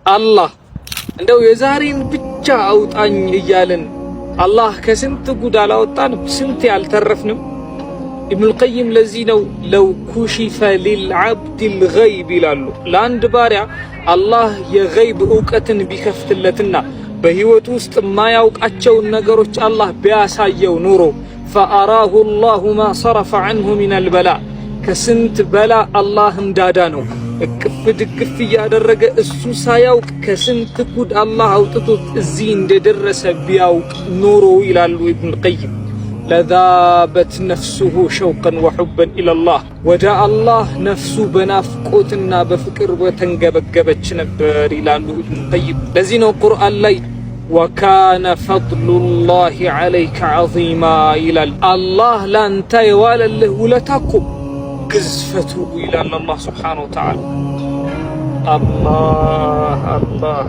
አላህ እንደው የዛሬን ብቻ አውጣኝ እያልን አላህ ከስንት ጉድ አላወጣንም? ስንት ያልተረፍንም? ኢብኑል ቀይም ለዚህ ነው ለው ኩሽፈ ሊልዓብዲል ገይብ ይላሉ። ለአንድ ባሪያ አላህ የገይብ እውቀትን ቢከፍትለትና በህይወቱ ውስጥ የማያውቃቸውን ነገሮች አላህ ቢያሳየው ኑሮ ፈአራሁ ላሁ ማ ሰረፈ ዐንሁ ሚነል በላ ከስንት በላ አላህ እንዳዳ ነው እቅፍ ድግፍ እያደረገ እሱ ሳያውቅ ከስንት ጉድ አላህ አውጥቶት እዚህ እንደደረሰ ቢያውቅ ኑሮ ይላሉ ኢብኑል ቀይም ለዛበት ነፍሱሁ ሸውቀን ወሑበን ኢለላህ ወደ አላህ ነፍሱ በናፍቆትና በፍቅር በተንገበገበች ነበር ይላሉ ኢብኑል ቀይም። ለዚህ ነው ቁርአን ላይ ወካነ ፈድሉላሂ ዐለይከ ዐዚማ ይላል። አላህ ላንተ የዋለልህ ውለታ እኮ ግዝፈቱ ይላል አላህ ሱብሓነሁ ወተዓላ። አላህ